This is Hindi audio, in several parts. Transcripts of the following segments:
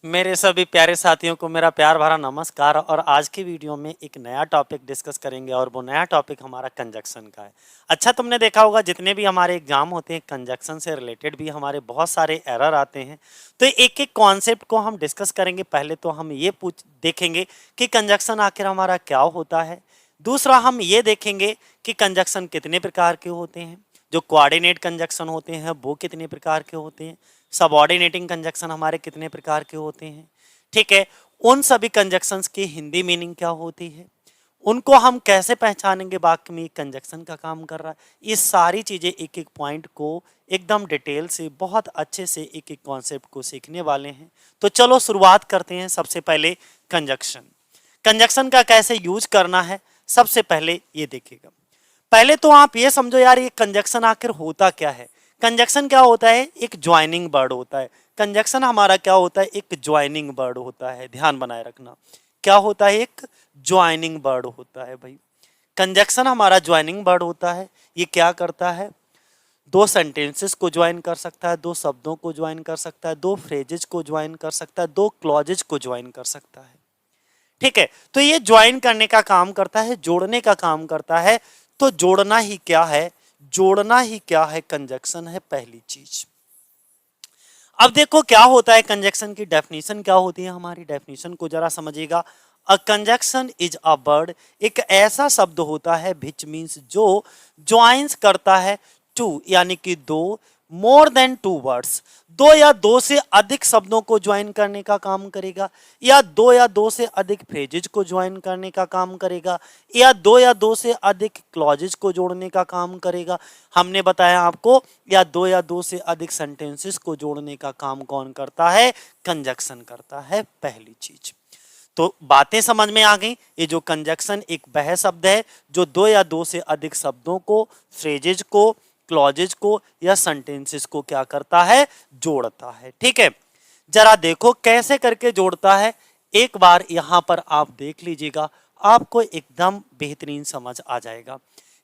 मेरे सभी प्यारे साथियों को मेरा प्यार भरा नमस्कार। और आज की वीडियो में एक नया टॉपिक डिस्कस करेंगे और वो नया टॉपिक हमारा कंजक्शन का है। अच्छा, तुमने देखा होगा जितने भी हमारे एग्जाम होते हैं कंजक्शन से रिलेटेड भी हमारे बहुत सारे एरर आते हैं। तो एक एक कॉन्सेप्ट को हम डिस्कस करेंगे। पहले तो हम ये देखेंगे कि कंजक्शन आखिर हमारा क्या होता है। दूसरा हम ये देखेंगे कि कंजक्शन कितने प्रकार के होते हैं, जो कोऑर्डिनेट कंजक्शन होते हैं वो कितने प्रकार के होते हैं, सबऑर्डिनेटिंग कंजक्शन हमारे कितने प्रकार के होते हैं। ठीक है, उन सभी कंजक्शंस की हिंदी मीनिंग क्या होती है, उनको हम कैसे पहचानेंगे वाक्य में कंजक्शन का काम कर रहा है। ये सारी चीजें एक एक पॉइंट को एकदम डिटेल से बहुत अच्छे से एक एक कॉन्सेप्ट को सीखने वाले हैं। तो चलो शुरुआत करते हैं। सबसे पहले कंजक्शन, कंजक्शन का कैसे यूज करना है सबसे पहले ये देखिएगा। पहले तो आप ये समझो यार, ये कंजक्शन आखिर होता क्या है। कंजक्शन क्या होता है, एक ज्वाइनिंग वर्ड होता है। कंजक्शन हमारा क्या होता है, एक ज्वाइनिंग वर्ड होता है। ध्यान बनाए रखना, क्या होता है, एक ज्वाइनिंग वर्ड होता है भाई। कंजक्शन हमारा ज्वाइनिंग वर्ड होता है। ये क्या करता है, दो सेंटेंसेस को ज्वाइन कर सकता है, दो शब्दों को ज्वाइन कर सकता है, दो फ्रेजेस को ज्वाइन कर सकता है, दो क्लॉजेज को ज्वाइन कर सकता है। ठीक है, तो ये ज्वाइन करने का काम करता है, जोड़ने का काम करता है। तो जोड़ना ही क्या है, जोड़ना ही क्या है, कंजक्शन है पहली चीज। अब देखो क्या होता है, कंजक्शन की डेफिनेशन क्या होती है। हमारी डेफिनेशन को जरा समझिएगा। अ कंजक्शन इज अ वर्ड, एक ऐसा शब्द होता है विच मीन्स जो ज्वाइंस करता है टू यानी कि दो, मोर देन टू वर्ड्स, दो या दो से अधिक शब्दों को ज्वाइन करने का काम करेगा, या दो से अधिक फ्रेजेज को ज्वाइन करने का काम करेगा, या दो से अधिक क्लॉजेज को जोड़ने का काम करेगा। हमने बताया आपको, या दो से अधिक सेंटेंसेस को जोड़ने का काम कौन करता है, कंजक्शन करता है पहली चीज। तो बातें समझ में आ गई। ये जो कंजक्शन एक वह शब्द है जो दो से अधिक शब्दों को, फ्रेजेज को, क्लॉजेज को या सेंटेंसेस को क्या करता है, जोड़ता है। ठीक है, जरा देखो कैसे करके जोड़ता है। एक बार यहां पर आप देख लीजिएगा, आपको एकदम बेहतरीन समझ आ जाएगा।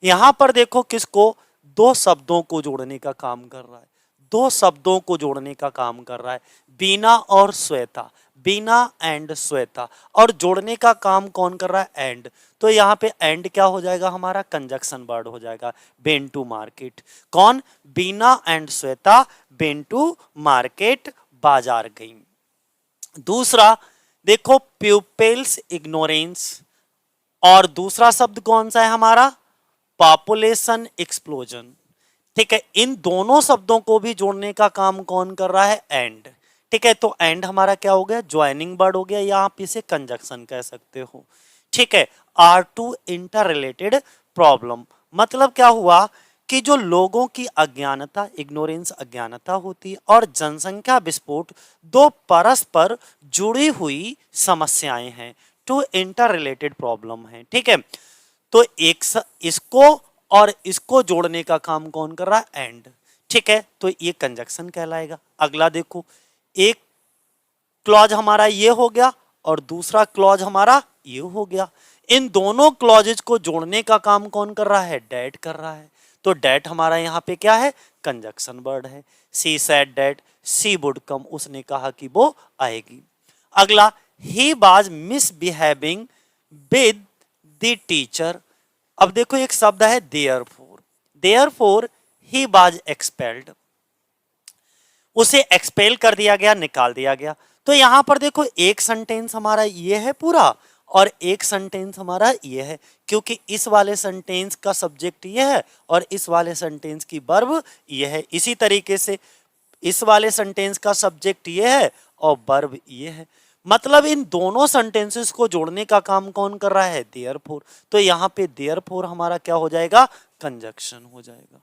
यहां पर देखो किसको, दो शब्दों को जोड़ने का काम कर रहा है, दो शब्दों को जोड़ने का काम कर रहा है, बीना और श्वेता, बीना एंड श्वेता। और जोड़ने का काम कौन कर रहा है, एंड। तो यहाँ पे एंड क्या हो जाएगा, हमारा कंजक्शन वर्ड हो जाएगा, बेन टू मार्केट। कौन, बीना एंड श्वेता बेन टू मार्केट, बाजार गई। दूसरा देखो, प्यूपिल्स इग्नोरेंस, और दूसरा शब्द कौन सा है हमारा, पॉपुलेशन एक्सप्लोजन। ठीक है, इन दोनों शब्दों को भी जोड़ने का काम कौन कर रहा है, एंड। ठीक है, तो एंड हमारा क्या हो गया, ज्वाइनिंग वर्ड हो गया, या आप इसे कंजक्शन कह सकते हो। ठीक है, are two interrelated problem, मतलब क्या हुआ कि जो लोगों की अज्ञानता, इग्नोरेंस अज्ञानता होती है, और जनसंख्या विस्फोट दो परस्पर जुड़ी हुई समस्याएं हैं, टू इंटर रिलेटेड प्रॉब्लम है। ठीक है, तो इसको और इसको जोड़ने का काम कौन कर रहा है, एंड। ठीक है, तो ये कंजक्शन कहलाएगा। अगला देखो, एक क्लॉज हमारा ये हो गया और दूसरा क्लॉज हमारा ये हो गया। इन दोनों क्लॉजेज को जोड़ने का काम कौन कर रहा है, डैट कर रहा है। तो डैट हमारा यहाँ पे क्या है, कंजक्शन वर्ड है। She said that she would come, उसने कहा कि वो आएगी। अगला, he was misbehaving with the teacher. अब देखो एक शब्द है therefore, therefore he was expelled, उसे एक्सपेल कर दिया गया, निकाल दिया गया। तो यहां पर देखो एक सेंटेंस हमारा ये है पूरा और एक सेंटेंस हमारा ये है, क्योंकि इस वाले सेंटेंस का सब्जेक्ट ये है और इस वाले सेंटेंस की वर्ब ये है। इसी तरीके से इस वाले सेंटेंस का सब्जेक्ट ये है और वर्ब ये है। मतलब इन दोनों सेंटेंसेस को जोड़ने का काम कौन कर रहा है, देयरफॉर। तो यहाँ पे देयरफॉर हमारा क्या हो जाएगा, कंजक्शन हो जाएगा।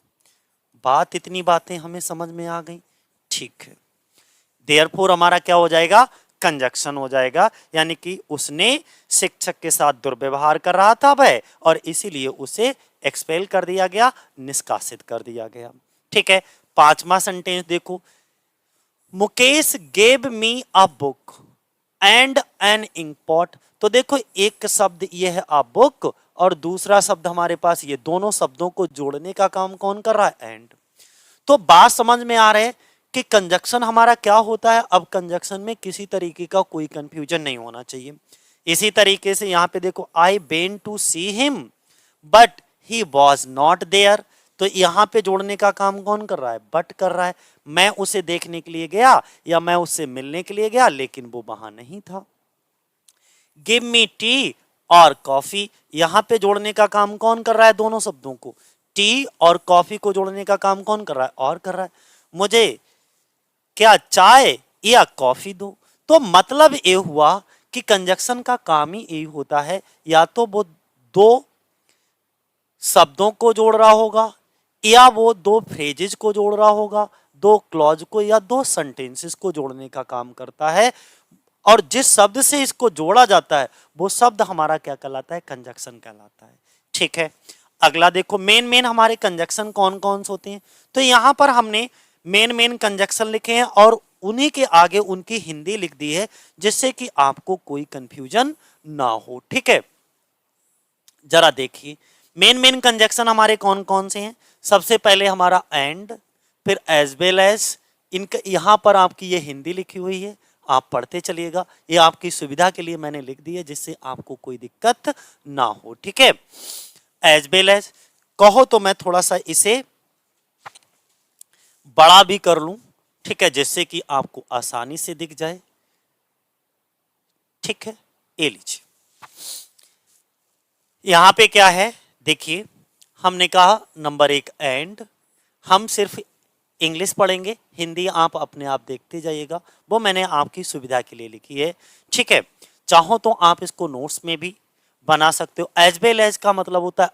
बात, इतनी बातें हमें समझ में आ गई। ठीक है, देयरफॉर हमारा क्या हो जाएगा, कंजक्शन हो जाएगा, यानी कि उसने शिक्षक के साथ दुर्व्यवहार कर रहा था वह, और इसीलिए उसे एक्सपेल कर दिया गया, निष्कासित कर दिया गया। ठीक है, पांचवा सेंटेंस देखो, Mukesh gave me a book and an inkpot. तो देखो एक शब्द ये है अ बुक और दूसरा शब्द हमारे पास, ये दोनों शब्दों को जोड़ने का काम कौन कर रहा है, एंड। तो बात समझ में आ रहे कि कंजक्शन हमारा क्या होता है। अब कंजक्शन में किसी तरीके का कोई कंफ्यूजन नहीं होना चाहिए। इसी तरीके से यहाँ पे देखो, आई बेन to see him but he was not there. तो यहाँ पे जोड़ने का काम कौन कर रहा है, बट कर रहा है। मैं उसे देखने के लिए गया या मैं उससे मिलने के लिए गया, लेकिन वो वहां नहीं था। गिव मी टी और कॉफी, यहां पे जोड़ने का काम कौन कर रहा है, दोनों शब्दों को, टी और कॉफी को जोड़ने का काम कौन कर रहा है, और कर रहा है। मुझे क्या चाय या कॉफी दो। तो मतलब ये हुआ कि कंजक्शन का काम ही यही होता है, या तो वो दो शब्दों को जोड़ रहा होगा, या वो दो फ्रेजेस को जोड़ रहा होगा, दो क्लॉज को या दो सेंटेंसेस को जोड़ने का काम करता है। और जिस शब्द से इसको जोड़ा जाता है वो शब्द हमारा क्या कहलाता है, कंजक्शन कहलाता है। ठीक है, अगला देखो, मेन मेन हमारे कंजक्शन कौन कौन से होते हैं। तो यहां पर हमने मेन मेन कंजक्शन लिखे हैं और उन्हीं के आगे उनकी हिंदी लिख दी है, जिससे कि आपको कोई कंफ्यूजन ना हो। ठीक है, जरा देखिए मेन मेन कंजक्शन हमारे कौन कौन से हैं। सबसे पहले हमारा एंड, फिर एज वेल एज। इनका यहां पर आपकी ये हिंदी लिखी हुई है, आप पढ़ते चलिएगा, ये आपकी सुविधा के लिए मैंने लिख दी है, जिससे आपको कोई दिक्कत ना हो। ठीक है, एज वेल एज कहो तो मैं थोड़ा सा इसे बड़ा भी कर लूं, ठीक है, जिससे कि आपको आसानी से दिख जाए। ठीक है, ये लीजिए, यहां पे क्या है देखिए, हमने कहा नंबर एक एंड। हम सिर्फ इंग्लिश पढ़ेंगे, हिंदी आप अपने आप देखते जाइएगा, वो मैंने आपकी सुविधा के लिए लिखी है। ठीक है, चाहो तो आप इसको नोट्स में भी बना सकते हो। एज वेल एज का मतलब होता है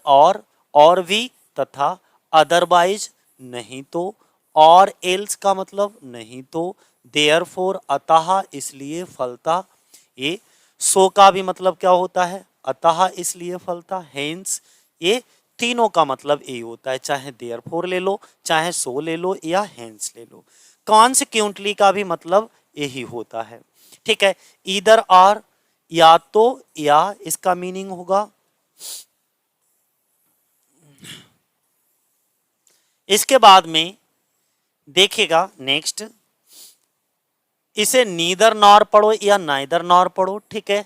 और भी, तथा, अदरवाइज नहीं तो, और एल्स का मतलब नहीं तो, देयरफॉर अतः इसलिए फलता। ये सो का भी मतलब क्या होता है, अतः इसलिए फलता, हेंस। ये तीनों का मतलब यही होता है, चाहे देयरफॉर ले लो, चाहे सो ले लो, या हेंस ले लो। कॉन्सिक्वेंटली का भी मतलब यही होता है। ठीक है, ईदर आर, या तो या, इसका मीनिंग होगा। इसके बाद में देखिएगा नेक्स्ट, इसे नीदर नॉर पढ़ो या नाइदर नॉर पढ़ो। ठीक है,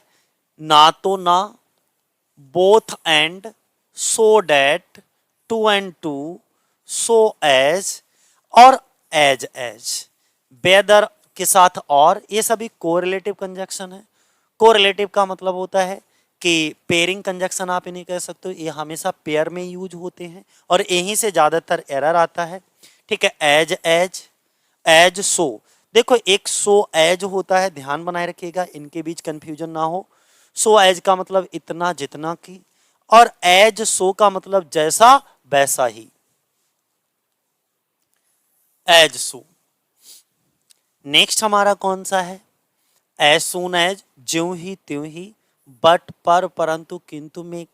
ना तो ना, both and, so that, to and to, so as, और एज एज। वेदर के साथ और, ये सभी कोरिलेटिव कंजक्शन है। कोरिलेटिव का मतलब होता है कि पेयरिंग कंजक्शन आप इन्हें कह सकते हो, ये हमेशा पेयर में यूज होते हैं और यहीं से ज्यादातर एरर आता है। ठीक है, एज एज, एज सो, देखो एक सो एज होता है, ध्यान बनाए रखिएगा, इनके बीच कंफ्यूजन ना हो। सो एज का मतलब इतना जितना की, और एज सो का मतलब जैसा वैसा ही, एज सो। नेक्स्ट हमारा कौन सा है, एज सून एज, ज्यों ही त्यों ही, बट पर, परंतु, किंतु में,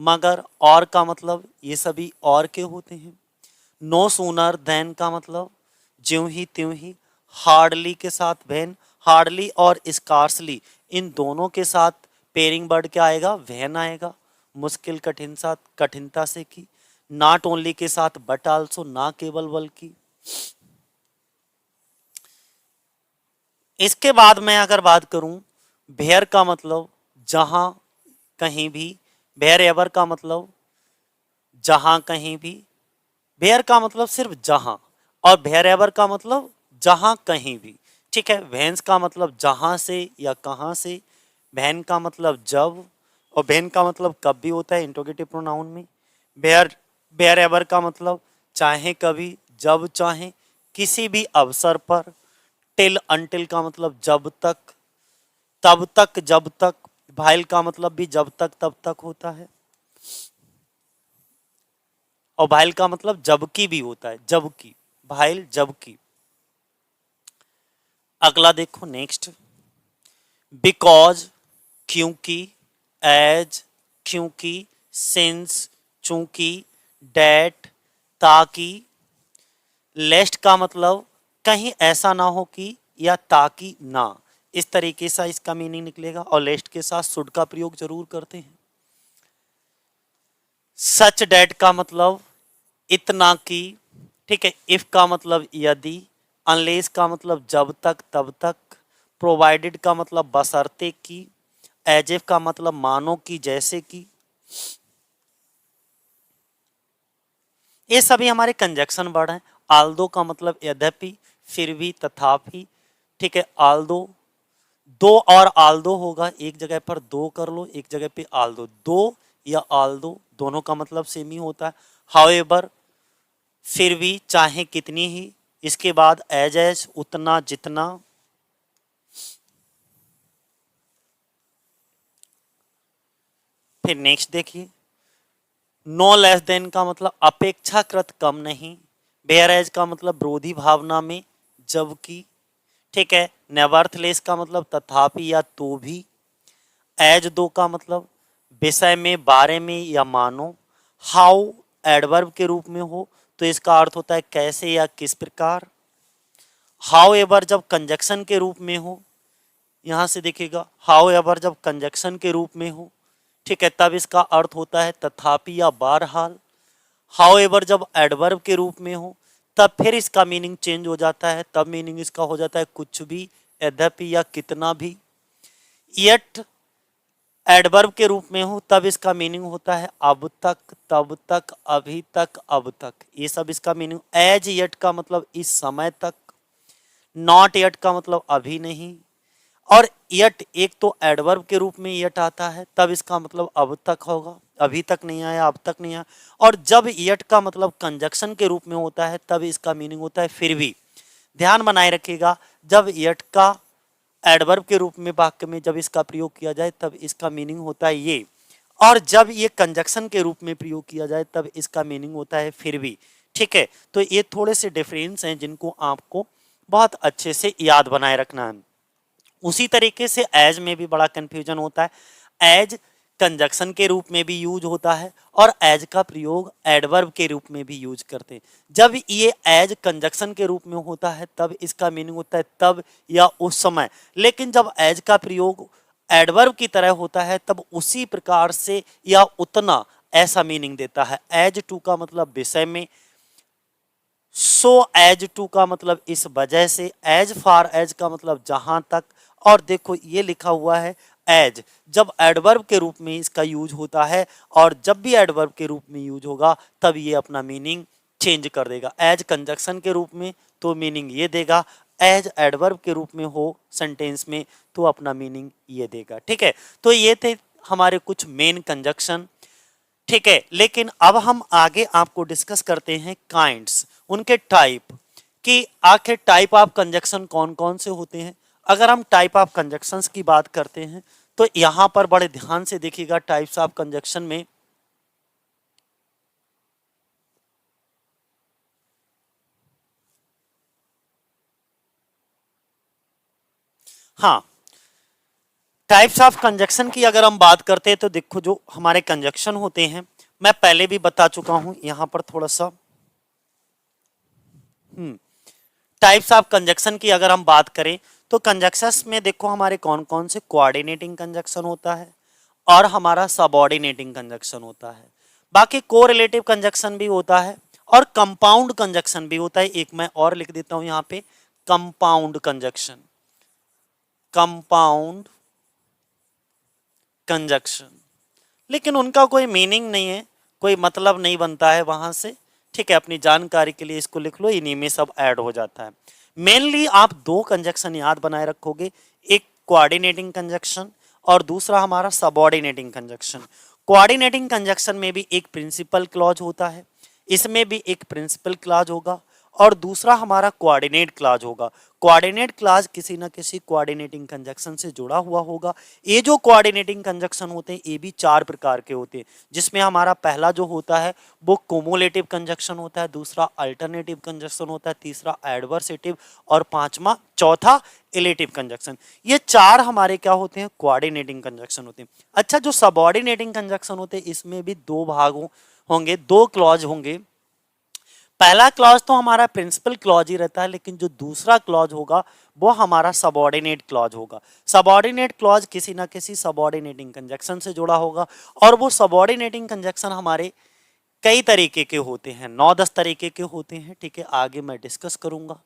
मगर, और का मतलब ये सभी और के होते हैं। नो सूनर देन का मतलब ज्यों ही त्यों ही, हार्डली के साथ वैन, हार्डली और स्कार्सली इन दोनों के साथ पेयरिंग वर्ड क्या आएगा, वैन आएगा, मुश्किल कठिन साथ कठिनता से की। नॉट ओनली के साथ बट आल्सो, ना केवल बल्कि। इसके बाद मैं अगर बात करूं, वेयर का मतलब जहां कहीं भी, वेयर एवर का मतलब जहां कहीं भी, वेयर का मतलब सिर्फ जहां, और वेयर एवर का मतलब जहां कहीं भी। ठीक है, वेंस का मतलब जहां से या कहां से, वैन का मतलब जब, और वेन का मतलब कब भी होता है इंट्रोगेटिव प्रोनाउन में। वेयर वेयर एवर का मतलब चाहे कभी, जब चाहे, किसी भी अवसर पर। टिल अनटिल का मतलब जब तक, तब तक, जब तक। भाइल का मतलब भी जब तक तब तक होता है, और भाइल का मतलब जबकि भी होता है, जबकि, भाइल जबकि। अगला देखो नेक्स्ट, बिकॉज क्योंकि, एज क्योंकि, सिंस चूंकि, डैट ताकि। लेस्ट का मतलब कहीं ऐसा ना हो कि, या ताकि ना, इस तरीके से इसका मीनिंग निकलेगा, और लेस्ट के साथ शुड का प्रयोग जरूर करते हैं। सच डैट का मतलब इतना की। ठीक है, इफ का मतलब यदि, अनलेस का मतलब जब तक तब तक, प्रोवाइडेड का मतलब बशर्ते कि, एज इफ का मतलब मानो कि जैसे कि, ये सभी हमारे कंजक्शन वर्ड हैं। आल्दो का मतलब यद्यपि, फिर भी, तथापि, ठीक है। आल्दो, दो और आल्दो होगा, एक जगह पर दो कर लो, एक जगह पे आल्दो, दो या आल्दो दोनों का मतलब सेम ही होता है। हाउएवर, फिर भी, चाहे कितनी ही, इसके बाद एज उतना जितना, फिर नेक्स्ट देखिए, नो लेस देन का मतलब अपेक्षाकृत कम नहीं, वेयर एज का मतलब विरोधी भावना में, जबकि, ठीक है। नेवर्थलेस का मतलब तथापि या तो भी, एज दो का मतलब विषय में, बारे में या मानो, हाउ एडवर्ब के रूप में हो तो इसका अर्थ होता है कैसे या किस प्रकार। हाउ एवर जब कंजक्शन के रूप में हो, यहां से देखिएगा, हाउ एवर जब कंजक्शन के रूप में हो, ठीक है, तब इसका अर्थ होता है तथापि या बहरहाल। हाउ एवर जब एडवर्ब के रूप में हो तब फिर इसका मीनिंग चेंज हो जाता है, तब मीनिंग इसका हो जाता है कुछ भी, यद्यपि या कितना भी। येट एडवर्ब के रूप में हो तब इसका मीनिंग होता है अब तक, तब तक, अभी तक, अब तक, ये सब इसका मीनिंग। एज येट का मतलब इस समय तक, नॉट येट का मतलब अभी नहीं, और येट एक तो एडवर्ब के रूप में येट आता है तब इसका मतलब अब तक होगा, अभी तक नहीं आया, अब तक नहीं आया। और जब येट का मतलब कंजक्शन के रूप में होता है तब इसका मीनिंग होता है फिर भी। ध्यान बनाए रखिएगा, जब येट का एडवर्ब के रूप में वाक्य में जब इसका प्रयोग किया जाए तब इसका मीनिंग होता है ये, और जब ये कंजक्शन के रूप में प्रयोग किया जाए तब इसका मीनिंग होता है फिर भी, ठीक है। तो ये थोड़े से डिफरेंस हैं जिनको आपको बहुत अच्छे से याद बनाए रखना है। उसी तरीके से एज में भी बड़ा कंफ्यूजन होता है। एज कंजक्शन के रूप में भी यूज होता है और एज का प्रयोग एडवर्ब के रूप में भी यूज करते हैं। जब ये एज कंजक्शन के रूप में होता है तब इसका मीनिंग होता है तब या उस समय, लेकिन जब एज का प्रयोग एडवर्ब की तरह होता है तब उसी प्रकार से या उतना, ऐसा मीनिंग देता है। एज टू का मतलब विषय में, सो एज टू का मतलब इस वजह से, एज फार एज का मतलब जहां तक, और देखो ये लिखा हुआ है एज जब एडवर्ब के रूप में इसका यूज होता है, और जब भी एडवर्ब के रूप में यूज होगा तब ये अपना मीनिंग चेंज कर देगा। एज कंजक्शन के रूप में तो मीनिंग ये देगा, एज एडवर्ब के रूप में हो सेंटेंस में तो अपना मीनिंग ये देगा, ठीक है। तो ये थे हमारे कुछ मेन कंजक्शन, ठीक है। लेकिन अब हम आगे आपको डिस्कस करते हैं काइंड्स, उनके टाइप, कि आखिर टाइप ऑफ कंजक्शन कौन कौन से होते हैं। अगर हम टाइप ऑफ कंजक्शंस की बात करते हैं तो यहां पर बड़े ध्यान से देखिएगा, टाइप्स ऑफ कंजक्शन में हाँ, टाइप्स ऑफ कंजक्शन की अगर हम बात करते हैं तो देखो जो हमारे कंजक्शन होते हैं मैं पहले भी बता चुका हूं, यहां पर थोड़ा सा टाइप्स ऑफ कंजक्शन की अगर हम बात करें तो कंजक्शंस में देखो हमारे कौन कौन से, कोऑर्डिनेटिंग कंजक्शन होता है और हमारा सबऑर्डिनेटिंग कंजक्शन होता है, बाकी कोरिलेटिव कंजक्शन भी होता है और कंपाउंड कंजक्शन भी होता है। एक मैं और लिख देता हूं यहां पे, कंपाउंड कंजक्शन, कंपाउंड कंजक्शन, लेकिन उनका कोई मीनिंग नहीं है, कोई मतलब नहीं बनता है वहां से, ठीक है। अपनी जानकारी के लिए इसको लिख लो, इन्हीं में सब ऐड हो जाता है। मेनली आप दो कंजक्शन याद बनाए रखोगे, एक कोऑर्डिनेटिंग कंजक्शन और दूसरा हमारा सबऑर्डिनेटिंग कंजक्शन। कोऑर्डिनेटिंग कंजक्शन में भी एक प्रिंसिपल क्लॉज होता है, इसमें भी एक प्रिंसिपल क्लॉज होगा और दूसरा हमारा कोऑर्डिनेट क्लॉज होगा। कोऑर्डिनेट क्लॉज किसी ना किसी कोऑर्डिनेटिंग कंजक्शन से जुड़ा हुआ होगा। ये जो कोऑर्डिनेटिंग कंजक्शन होते हैं ये भी चार प्रकार के होते हैं, जिसमें हमारा पहला जो होता है वो कुमुलेटिव कंजक्शन होता है, दूसरा अल्टरनेटिव कंजक्शन होता है, तीसरा एडवर्सेटिव और पांचवा चौथा इलेटिव कंजक्शन। ये चार हमारे क्या होते हैं, कोऑर्डिनेटिंग कंजक्शन होते हैं। अच्छा, जो सबऑर्डिनेटिंग कंजक्शन होते हैं इसमें भी दो भाग होंगे, दो क्लॉज होंगे। पहला क्लॉज तो हमारा प्रिंसिपल क्लॉज ही रहता है, लेकिन जो दूसरा क्लॉज होगा वो हमारा सबऑर्डिनेट क्लॉज होगा। सबऑर्डिनेट क्लॉज किसी ना किसी सबऑर्डिनेटिंग कंजक्शन से जुड़ा होगा और वो सबऑर्डिनेटिंग कंजक्शन हमारे कई तरीके के होते हैं, 9-10 तरीके के होते हैं, ठीक है, आगे मैं डिस्कस करूंगा।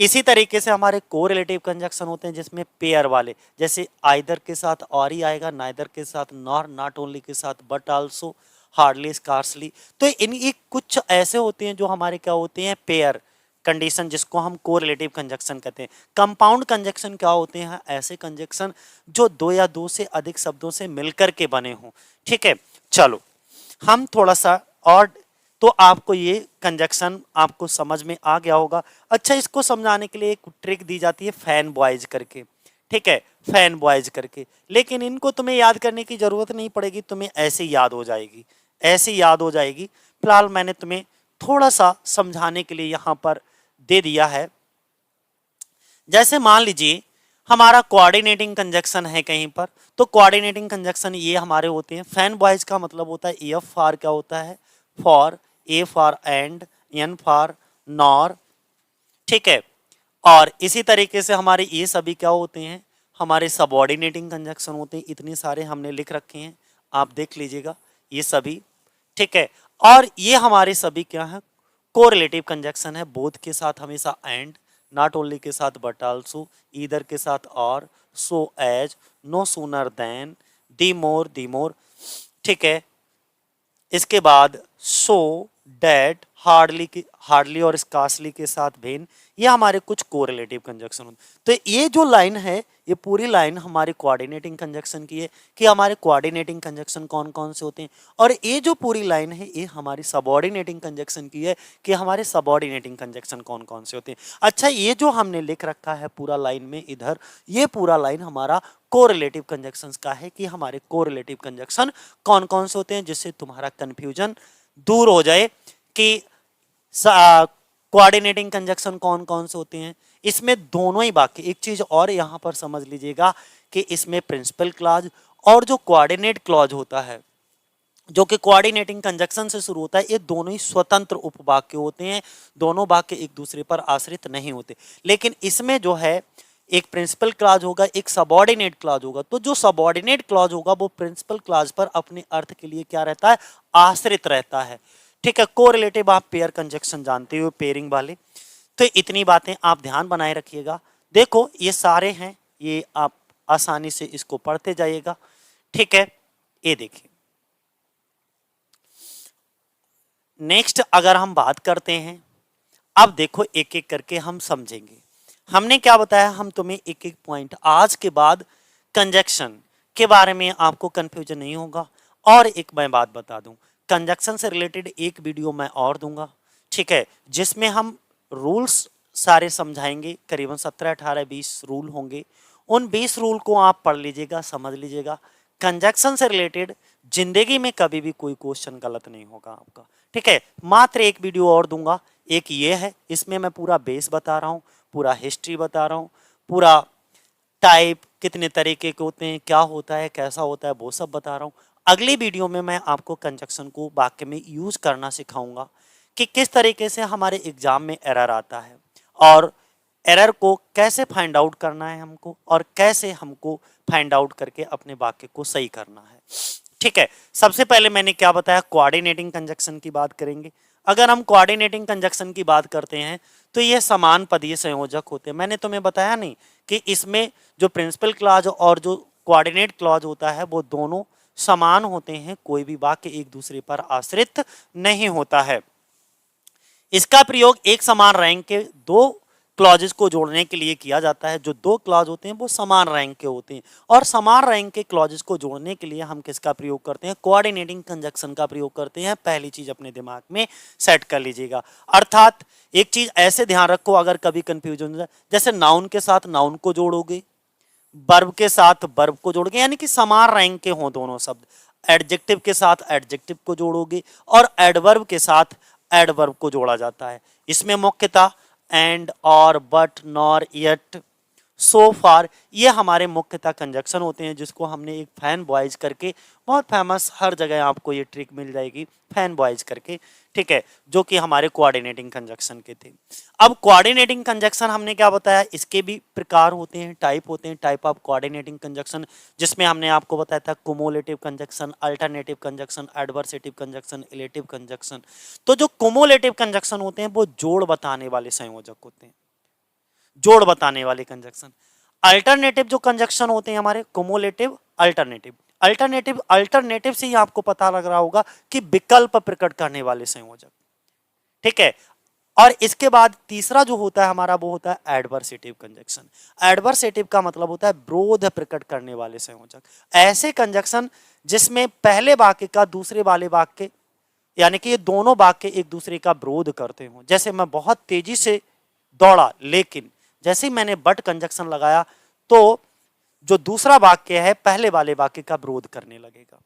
इसी तरीके से हमारे कोरिलेटिव कंजक्शन होते हैं जिसमें पेयर वाले, जैसे आइदर के साथ और ही आएगा, नाइदर के साथ, नॉर, नॉट ओनली के साथ, बट आल्सो, हार्डली, स्कार्सली। तो इन ये कुछ ऐसे होते हैं जो हमारे क्या होते हैं, पेयर कंडीशन, जिसको हम कोरिलेटिव कंजक्शन कहते हैं। कंपाउंड कंजक्शन क्या होते हैं, ऐसे कंजक्शन जो दो या दो से अधिक शब्दों से मिलकर के बने हों। ठीक है, चलो हम थोड़ा सा और, तो आपको ये कंजक्शन आपको समझ में आ गया होगा। अच्छा, इसको समझाने के लिए एक ट्रिक दी जाती है फैन बॉयज करके। ठीक है, फैन बॉयज करके, लेकिन इनको तुम्हें याद करने की जरूरत नहीं पड़ेगी, तुम्हें ऐसे याद हो जाएगी, ऐसे याद हो जाएगी। फिलहाल मैंने तुम्हें थोड़ा सा समझाने के लिए यहां पर दे दिया है। जैसे मान लीजिए हमारा कोऑर्डिनेटिंग कंजक्शन है कहीं पर, तो कोऑर्डिनेटिंग कंजक्शन ये हमारे होते हैं। फैन बॉयज का मतलब होता है एफ फॉर क्या होता है, for, A for and, N for nor. ठीक है, और इसी तरीके से हमारे ये सभी क्या होते हैं, हमारे सबऑर्डिनेटिंग कंजक्शन होते हैं। इतने सारे हमने लिख रखे हैं, आप देख लीजिएगा ये सभी। ठीक है, और ये हमारे सभी क्या है, कोरिलेटिव कंजक्शन है। बोथ के साथ हमेशा एंड, नॉट ओनली के साथ बट आल्सो, ईदर के साथ और, so as, no sooner than, the more, the more. ठीक है, इसके बाद सो, डैट, हार्डली और स्कार्सली के साथ भेन, ये हमारे कुछ कोरिलेटिव कंजक्शन होते हैं। तो ये जो लाइन है, ये पूरी लाइन हमारे कोऑर्डिनेटिंग कंजक्शन की है कि हमारे कोऑर्डिनेटिंग कंजक्शन कौन कौन से होते हैं, और ये जो पूरी लाइन है ये हमारी सबऑर्डिनेटिंग कंजक्शन की है कि हमारे सबऑर्डिनेटिंग कंजक्शन कौन कौन से होते हैं। अच्छा, ये जो हमने लिख रखा है पूरा लाइन में इधर, ये पूरा लाइन हमारा कोरिलेटिव कंजक्शंस का है कि हमारे कोरिलेटिव कंजक्शन कौन कौन से होते हैं, जिससे तुम्हारा कंफ्यूजन दूर हो जाए कि कोऑर्डिनेटिंग कंजक्शन कौन कौन से होते हैं। इसमें दोनों ही बाकी, एक चीज और यहां पर समझ लीजिएगा कि इसमें प्रिंसिपल क्लॉज और जो कोऑर्डिनेट क्लॉज होता है, जो कि कोऑर्डिनेटिंग कंजक्शन से शुरू होता है, ये दोनों ही स्वतंत्र उपवाक्य होते हैं। दोनों वाक्य एक दूसरे पर आश्रित नहीं होते। लेकिन इसमें जो है एक प्रिंसिपल क्लॉज होगा, एक सबऑर्डिनेट क्लॉज होगा। तो जो सबऑर्डिनेट क्लॉज होगा वो प्रिंसिपल क्लॉज पर अपने अर्थ के लिए क्या रहता है, आश्रित रहता है। ठीक है, कोरिलेटिव आप पेयर कंजक्शन जानते हो, पेयरिंग वाले। तो इतनी बातें आप ध्यान बनाए रखिएगा। देखो ये सारे हैं, ये आप आसानी से इसको पढ़ते जाइएगा। ठीक है, ये देखिए नेक्स्ट अगर हम बात करते हैं, अब देखो एक एक करके हम समझेंगे। हमने क्या बताया, हम तुम्हें एक एक पॉइंट, आज के बाद कंजक्शन के बारे में आपको कंफ्यूजन नहीं होगा। और एक मैं बात बता दूं, कंजक्शन से रिलेटेड एक वीडियो मैं और दूंगा। ठीक है, जिसमें हम रूल्स सारे समझाएंगे, करीबन 17, 18, 20 रूल होंगे। उन 20 रूल को आप पढ़ लीजिएगा, समझ लीजिएगा। कंजक्शन से रिलेटेड जिंदगी में कभी भी कोई क्वेश्चन गलत नहीं होगा आपका। ठीक है, मात्र एक वीडियो और दूंगा, एक ये है, इसमें मैं पूरा बेस बता रहा हूं, पूरा हिस्ट्री बता रहा हूं, पूरा टाइप कितने तरीके के होते हैं, क्या होता है, कैसा होता है, वो सब बता रहा हूं। अगली वीडियो में मैं आपको कंजक्शन को वाक्य में यूज करना सिखाऊंगा कि किस तरीके से हमारे एग्जाम में एरर आता है, और एरर को कैसे फाइंड आउट करना है हमको, और कैसे हमको फाइंड आउट करके अपने वाक्य को सही करना है। ठीक है, सबसे पहले मैंने क्या बताया, कोऑर्डिनेटिंग कंजक्शन की बात करेंगे। अगर हम कोऑर्डिनेटिंग कंजक्शन की बात करते हैं तो ये समान पदीय संयोजक होते हैं। मैंने तुम्हें बताया नहीं कि इसमें जो प्रिंसिपल क्लॉज और जो कोऑर्डिनेट क्लॉज होता है वो दोनों समान होते हैं, कोई भी वाक्य एक दूसरे पर आश्रित नहीं होता है। इसका प्रयोग एक समान रैंक के दो क्लॉजेस को जोड़ने के लिए किया जाता है। जो दो क्लॉज होते हैं वो समान रैंक के होते हैं, और समान रैंक के क्लॉजेस को जोड़ने के लिए हम किसका प्रयोग करते हैं, कोऑर्डिनेटिंग कंजक्शन का प्रयोग करते हैं। पहली चीज अपने दिमाग में सेट कर लीजिएगा। अर्थात एक चीज ऐसे ध्यान रखो, अगर कभी कंफ्यूजन हो जाए, जैसे नाउन के साथ नाउन को जोड़ोगे, वर्ब के साथ वर्ब को जोड़ोगे, यानी कि समान रैंक के हों दोनों शब्द। एडजेक्टिव के साथ एडजेक्टिव को जोड़ोगे, और एडवर्ब के साथ एडवर्ब को जोड़ा जाता है। इसमें मुख्यतः एंड, और, बट, नॉर, येट, सो फार, ये हमारे मुख्यतः कंजक्शन होते हैं, जिसको हमने एक फैन बॉयज करके, बहुत फेमस, हर जगह आपको ये ट्रिक मिल जाएगी, फैन बॉयज करके। ठीक है, जो कि हमारे कोऑर्डिनेटिंग कंजक्शन के थे। अब कोऑर्डिनेटिंग कंजक्शन हमने क्या बताया, इसके भी प्रकार होते हैं, टाइप होते हैं, टाइप ऑफ कोऑर्डिनेटिंग कंजक्शन, जिसमें हमने आपको बताया था cumulative conjunction, alternative conjunction, adversative conjunction, illative conjunction. तो जो कुमुलेटिव कंजक्शन होते हैं वो जोड़ बताने वाले संयोजक होते हैं। जोड़ बताने वाले कंजक्शन। अल्टरनेटिव जो कंजक्शन होते हैं हमारे, कुमुलेटिव, अल्टरनेटिव। अल्टरनेटिव से ही आपको पता लग रहा होगा कि विकल्प प्रकट करने वाले संयोजक, ठीक है। और इसके बाद तीसरा जो होता है हमारा वो होता है एडवर्सेटिव कंजक्शन। एडवर्सेटिव का मतलब होता है विरोध प्रकट करने वाले संयोजक। ऐसे कंजक्शन जिसमें पहले वाक्य का दूसरे वाले वाक्य, यानी कि ये दोनों वाक्य एक दूसरे का विरोध करते हो। जैसे मैं बहुत तेजी से दौड़ा, लेकिन जैसे ही मैंने बट कंजक्शन लगाया तो जो दूसरा वाक्य है पहले वाले वाक्य का विरोध करने लगेगा,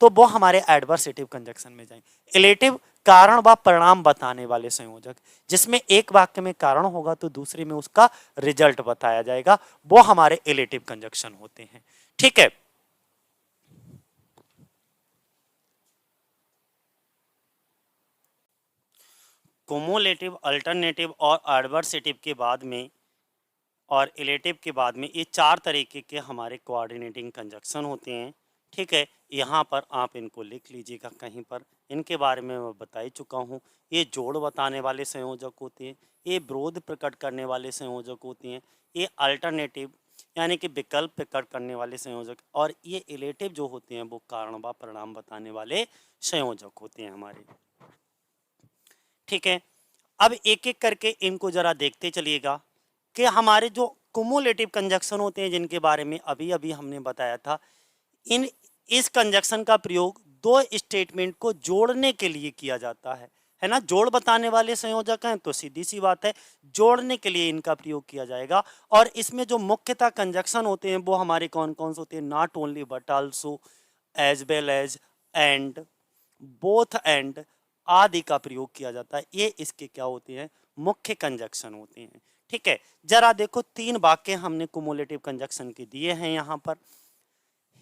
तो वो हमारे एडवर्सेटिव कंजक्शन में जाएंगे। इलेटिव, कारण व परिणाम बताने वाले संयोजक, जिसमें एक वाक्य में कारण होगा तो दूसरे में उसका रिजल्ट बताया जाएगा, वो हमारे इलेटिव कंजक्शन होते हैं, ठीक है। कुमुलेटिव, अल्टरनेटिव और एडवर्सेटिव के बाद में और इलेटिव के बाद में ये चार तरीके के हमारे कोऑर्डिनेटिंग कंजक्शन होते हैं, ठीक है। यहाँ पर आप इनको लिख लीजिएगा कहीं पर, इनके बारे में मैं बता ही चुका हूँ। ये जोड़ बताने वाले संयोजक होते हैं, ये विरोध प्रकट करने वाले संयोजक होते हैं, ये अल्टरनेटिव यानी कि विकल्प प्रकट करने वाले संयोजक, और ये इलेटिव जो होते हैं वो कारण व परिणाम बताने वाले संयोजक होते हैं हमारे, ठीक है। अब एक एक करके इनको जरा देखते चलिएगा कि हमारे जो कुमुलेटिव कंजक्शन होते हैं जिनके बारे में अभी अभी हमने बताया था, इस कंजक्शन का प्रयोग दो स्टेटमेंट को जोड़ने के लिए किया जाता है ना। जोड़ बताने वाले संयोजक हैं तो सीधी सी बात है जोड़ने के लिए इनका प्रयोग किया जाएगा। और इसमें जो मुख्यतः कंजक्शन होते हैं वो हमारे कौन कौन से होते हैं, not only but also, as well as, and, both and आदि का प्रयोग किया जाता है। ये इसके क्या होते हैं, मुख्य कंजक्शन होते हैं, ठीक है। जरा देखो तीन वाक्य हमने कुमुलेटिव कंजक्शन के दिए हैं यहाँ पर।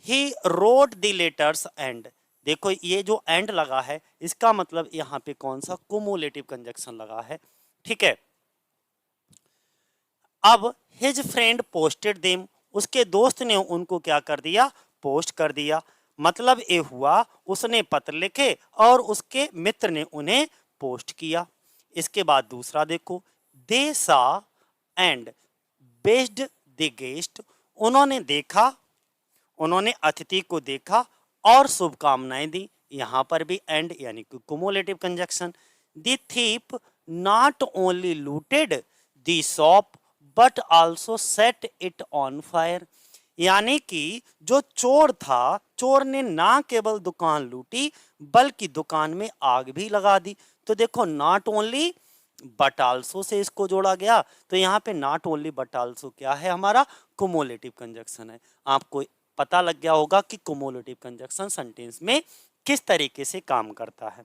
He wrote the letters and, देखो ये जो एंड लगा है इसका मतलब यहाँ पे कौन सा कुमुलेटिव कंजक्शन लगा है, ठीक है। अब हिज फ्रेंड पोस्टेड देम, उसके दोस्त ने उनको क्या कर दिया, पोस्ट कर दिया। मतलब ये हुआ उसने पत्र लिखे और उसके मित्र ने उन्हें पोस्ट किया। इसके बाद दूसरा देखो, दे सा एंड बेस्ड द गेस्ट, उन्होंने देखा, उन्होंने अतिथि को देखा और शुभकामनाएं दी। यहां पर भी एंड यानी कि cumulative conjunction. The thief not only looted the shop but also set it on fire, यानी कि जो चोर था, चोर ने ना केवल दुकान लूटी बल्कि दुकान में आग भी लगा दी। तो देखो not only but also say इसको जोड़ा गया, तो यहाँ पे नॉट ओनली बट आल्सो क्या है, हमारा कुमुलेटिव कंजक्शन है। आपको पता लग गया होगा कि कुमुलेटिव कंजक्शन सेंटेंस में किस तरीके से काम करता है।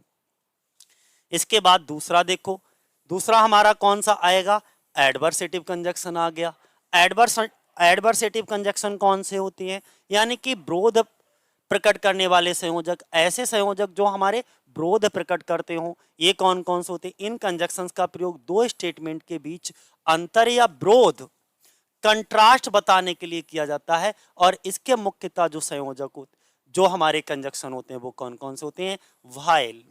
इसके बाद दूसरा देखो, दूसरा हमारा कौन सा आएगा, एडवर्सेटिव कंजक्शन आ गया। एडवर्सेटिव कंजक्शन कौन से होती हैं, यानी कि विरोध प्रकट करने वाले संयोजक, ऐसे संयोजक जो हमारे विरोध प्रकट करते हो, ये कौन कौन से होते हैं। इन कंजक्शंस का प्रयोग दो स्टेटमेंट के बीच अंतर या विरोध, कंट्रास्ट बताने के लिए किया जाता है। और इसके मुख्यतः जो संयोजक होते, जो हमारे कंजक्शन होते हैं वो कौन कौन से होते हैं, while,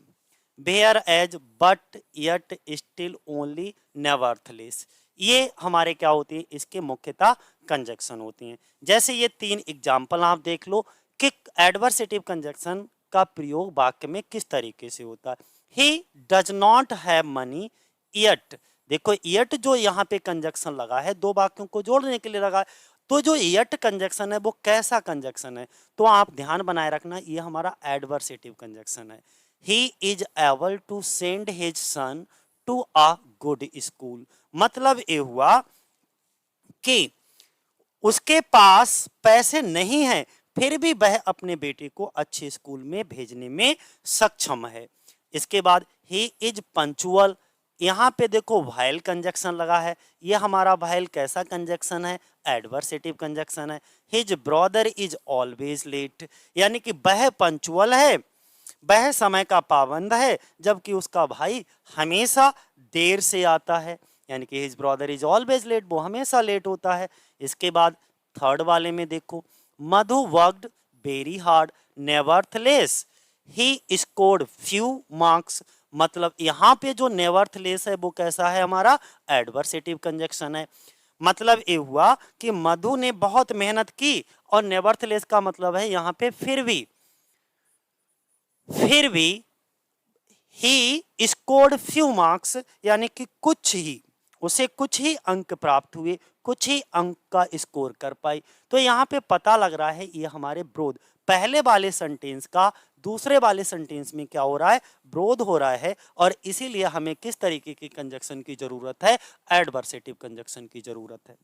whereas, but, yet, still, only, nevertheless, ये हमारे क्या होती है, इसके मुख्यतः कंजक्शन होती हैं। जैसे ये तीन एग्जाम्पल आप देख लो कि एडवर्सेटिव कंजक्शन का प्रयोग वाक्य में किस तरीके से होता है। He does not have money yet, देखो यट जो यहाँ पे कंजक्शन लगा है दो वाक्यों को जोड़ने के लिए लगा है, तो जो यट कंजक्शन है वो कैसा कंजक्शन है, तो आप ध्यान बनाए रखना ये हमारा एडवर्सेटिव कंजक्शन है। He is able to send his son to a good school, मतलब ये हुआ कि उसके पास पैसे नहीं हैं फिर भी वह अपने बेटे को अच्छे स्कूल में भेजने में सक्षम है। इसके बाद ही इज पंचुअल, यहाँ पे देखो वाइल कंजक्शन लगा है, ये हमारा वाइल कैसा कंजक्शन है, एडवर्सेटिव कंजक्शन है। His brother is always late, यानी कि वह पंचुअल है, वह समय का पाबंद है, जबकि उसका भाई हमेशा देर से आता है, यानी कि his brother is always late, वो हमेशा लेट होता है। इसके बाद थर्ड वाले में देखो, Madhu worked very hard nevertheless he scored few marks, मतलब यहाँ पे जो नेवरथलेस है वो कैसा है, हमारा एडवर्सेटिव कंजक्शन है। मतलब ये हुआ कि मधु ने बहुत मेहनत की, और नेवरथलेस का मतलब है यहाँ पे फिर भी ही स्कोर्ड फ्यू मार्क्स, यानी कि उसे कुछ ही अंक प्राप्त हुए, कुछ ही अंक का स्कोर कर पाई। तो यहाँ पे पता लग रहा है ये हमारे ब्रोध पहले वाले सेंटेंस का दूसरे वाले सेंटेंस में क्या हो रहा है, ब्रोध हो रहा है, और इसीलिए हमें किस तरीके की कंजक्शन की जरूरत है, एडवर्सेटिव कंजक्शन की जरूरत है।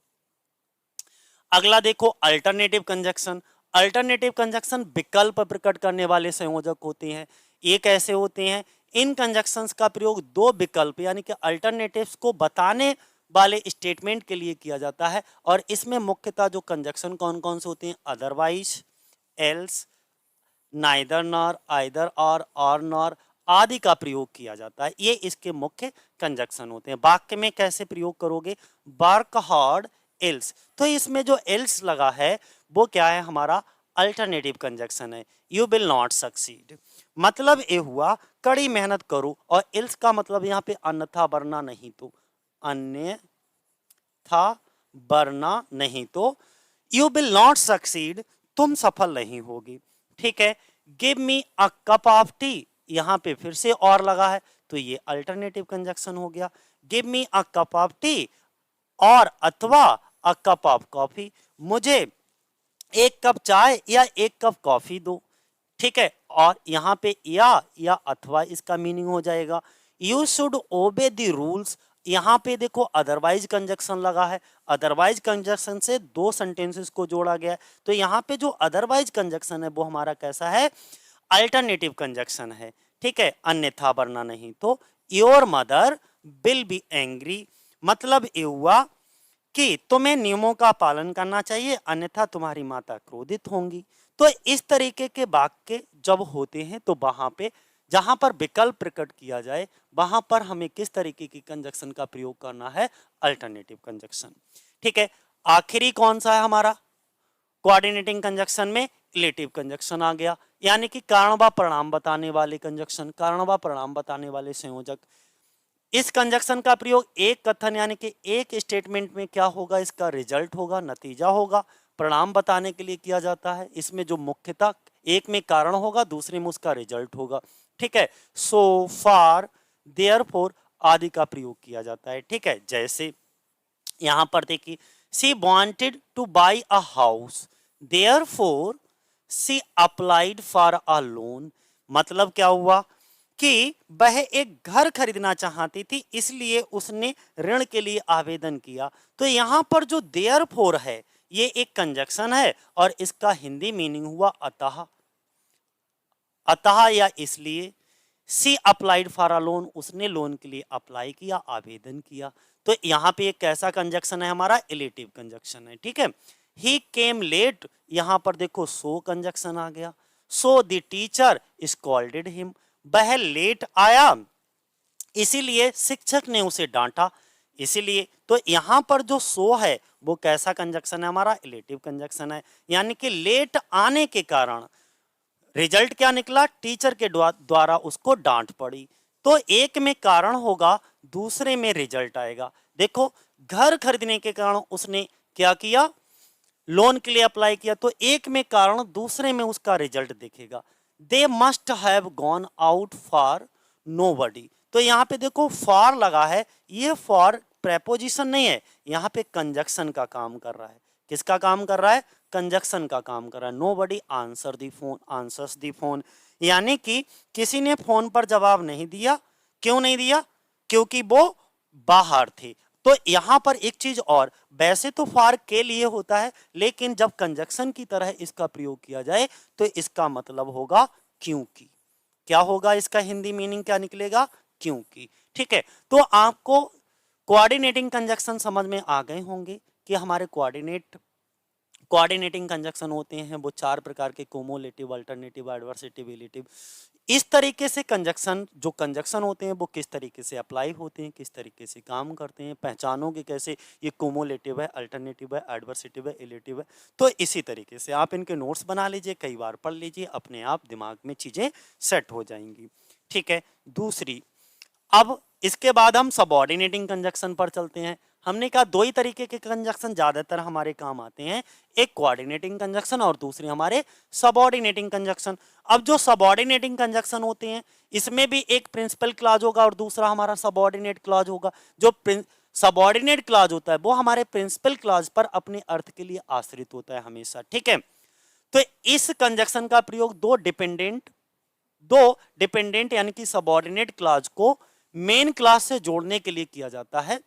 अगला देखो अल्टरनेटिव कंजक्शन। अल्टरनेटिव कंजक्शन विकल्प प्रकट करने वाले संयोजक होते हैं। ये कैसे होते हैं? इन कंजक्शंस का प्रयोग दो विकल्प यानी कि अल्टरनेटिव्स को बताने वाले स्टेटमेंट के लिए किया जाता है, और इसमें मुख्यतः जो कंजक्शन कौन कौन से होते हैं, otherwise, else, neither nor, either और नॉर आदि का प्रयोग किया जाता है। ये इसके मुख्य कंजक्शन होते हैं। वाक्य में कैसे प्रयोग करोगे, वर्क हार्ड एल्स, तो इसमें जो एल्स लगा है वो क्या है, हमारा अल्टरनेटिव कंजक्शन है। यू विल नॉट सक्सीड, मतलब ये हुआ कड़ी मेहनत करो, और एल्स का मतलब यहाँ पे अन्यथा वरना नहीं तो, अन्यथा वरना नहीं तो, यू विल नॉट सक्सीड, तुम सफल नहीं होगी। ठीक है, give me a cup of T, यहां पे फिर से और लगा है, तो ये अल्टरनेटिव कंजक्शन हो गया। Give me a cup of T और अथवा अ कप ऑफ कॉफी, मुझे एक कप चाय या एक कप कॉफी दो। ठीक है, और यहां पे या अथवा इसका मीनिंग हो जाएगा। You should obey the rules, यहां पे देखो अदरवाइज कंजक्शन लगा है, अदरवाइज कंजक्शन से दो सेंटेंसेस को जोड़ा गया है। तो यहाँ पे जो अदरवाइज कंजक्शन है वो हमारा कैसा है, अल्टरनेटिव कंजक्शन है। ठीक है, अन्यथा वरना नहीं तो, your mother will be angry, मतलब ये हुआ कि तुम्हें नियमों का पालन करना चाहिए, अन्यथा तुम्हारी माता क्रोधित होंगी। तो इस तरीके के वाक्य जब होते हैं तो वहां पे जहां पर विकल्प प्रकट किया जाए वहां पर हमें किस तरीके की कंजक्शन का प्रयोग करना है, अल्टरनेटिव कंजक्शन। ठीक है, आखिरी कौन सा है हमारा कोऑर्डिनेटिंग कंजक्शन में, रिलेटिव कंजक्शन आ गया, यानी कि कारण व परिणाम बताने वाले कंजक्शन, कारण व परिणाम बताने वाले संयोजक। इस कंजक्शन का प्रयोग एक कथन यानी कि एक स्टेटमेंट में क्या होगा, इसका रिजल्ट होगा, नतीजा होगा, परिणाम बताने के लिए किया जाता है। इसमें जो मुख्यतः एक में कारण होगा, दूसरे में उसका रिजल्ट होगा। ठीक है, सो फार, देयरफॉर आदि का प्रयोग किया जाता है। ठीक है, जैसे यहां पर देखिए, she wanted to buy a house, therefore she applied for a loan, मतलब क्या हुआ कि वह एक घर खरीदना चाहती थी, इसलिए उसने ऋण के लिए आवेदन किया। तो यहां पर जो देयरफॉर है ये एक कंजक्शन है, और इसका हिंदी मीनिंग हुआ अतः, अतः या इसलिए। She applied for a loan, उसने लोन के लिए अप्लाई किया, आवेदन किया। तो यहाँ पे एक कैसा कंजक्शन है, हमारा इलेटिव कंजक्शन है। ठीक है, ही केम लेट, यहां पर देखो सो कंजक्शन आ गया। So the teacher scolded him, वह लेट आया इसीलिए शिक्षक ने उसे डांटा, इसीलिए। तो यहां पर जो सो है वो कैसा कंजक्शन है, हमारा इलेटिव कंजक्शन है, यानी कि लेट आने के कारण रिजल्ट क्या निकला, टीचर के द्वारा उसको डांट पड़ी। तो एक में कारण होगा, दूसरे में रिजल्ट आएगा। देखो, घर खरीदने के कारण उसने क्या किया, लोन के लिए अप्लाई किया, तो एक में कारण दूसरे में उसका रिजल्ट दिखेगा। They must have gone out for nobody, तो यहाँ पे देखो फॉर लगा है, ये फॉर प्रेपोजिशन नहीं है, यहाँ पे कंजक्शन का काम कर रहा है। किसका काम कर रहा है, कंजक्शन का काम कर रहा है। Nobody answer the phone, answers the phone, यानी कि किसी ने फोन पर जवाब नहीं दिया। क्यों नहीं दिया, क्योंकि वो बाहर थे। तो यहां पर एक चीज और, वैसे तो फॉर के लिए होता है, लेकिन जब कंजक्शन की तरह इसका प्रयोग किया जाए तो इसका मतलब होगा क्योंकि। क्या होगा इसका हिंदी मीनिंग, क्या निकलेगा, क्योंकि। ठीक है, तो आपको कोऑर्डिनेटिंग कंजक्शन समझ में आ गए होंगे कि हमारे कोऑर्डिनेटिंग कंजक्शन होते हैं वो चार प्रकार के, कोमोलेटिव, अल्टरनेटिव, एडवर्सेटिव, रिलेटिव। इस तरीके से कंजक्शन होते हैं वो किस तरीके से अप्लाई होते हैं, किस तरीके से काम करते हैं, पहचानोगे कैसे, ये कोमोलेटिव है, अल्टरनेटिव है, एडवर्सेटिव है, रिलेटिव है। तो इसी तरीके से आप इनके नोट्स बना लीजिए, कई बार पढ़ लीजिए, अपने आप दिमाग में चीजें सेट हो जाएंगी। ठीक है, दूसरी, अब इसके बाद हम सबऑर्डिनेटिंग कंजक्शन पर चलते हैं। हमने कहा दो ही तरीके के कंजक्शन ज्यादातर हमारे काम आते हैं, एक कोऑर्डिनेटिंग कंजक्शन और दूसरे हमारे सबऑर्डिनेटिंग कंजक्शन। अब जो सबऑर्डिनेटिंग कंजक्शन होते हैं इसमें भी एक प्रिंसिपल क्लॉज होगा और दूसरा हमारा सबऑर्डिनेट क्लॉज होगा। जो सबऑर्डिनेट क्लॉज होता है वो हमारे प्रिंसिपल क्लॉज पर अपने अर्थ के लिए आश्रित होता है हमेशा, ठीक है। तो इस कंजक्शन का प्रयोग दो डिपेंडेंट यानी कि सबऑर्डिनेट क्लॉज को मेन क्लॉज से जोड़ने के लिए किया जाता है।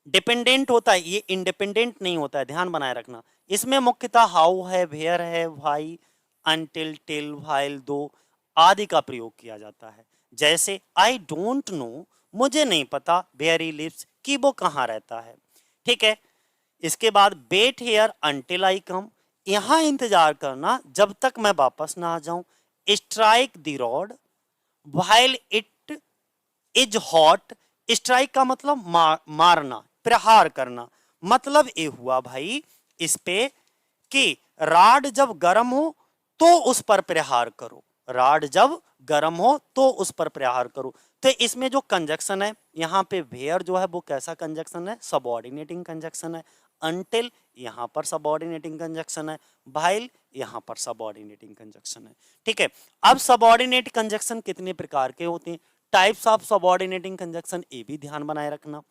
डिपेंडेंट होता है, ये इंडिपेंडेंट नहीं होता है, ध्यान बनाए रखना। इसमें मुख्यतः हाउ है, वेयर है, व्हाई, अनटिल, टिल, व्हाइल, दो आदि का प्रयोग किया जाता है। जैसे आई डोंट नो, मुझे नहीं पता, वेयर ही लिव्स, कि वो कहाँ रहता है, ठीक है। इसके बाद वेट हियर अनटिल आई कम, यहां इंतजार करना जब तक मैं वापस ना आ जाऊं। Strike the rod while it is hot, strike का मतलब मारना, प्रहार करना। मतलब ये हुआ भाई इस पे कि राड जब गर्म हो तो उस पर प्रहार करो, राड जब गर्म हो तो उस पर प्रहार करो। तो इसमें जो कंजक्शन है यहाँ पे वेयर जो है वो कैसा कंजक्शन है, सबऑर्डिनेटिंग कंजक्शन है। अनटिल यहाँ पर सबऑर्डिनेटिंग कंजक्शन है, व्हाइल यहाँ पर सबऑर्डिनेटिंग कंजक्शन है, ठीक है। अब सबऑर्डिनेट कंजक्शन कितने प्रकार के होते हैं, टाइप्स ऑफ सबऑर्डिनेटिंग कंजक्शन, ये भी ध्यान बनाए रखना।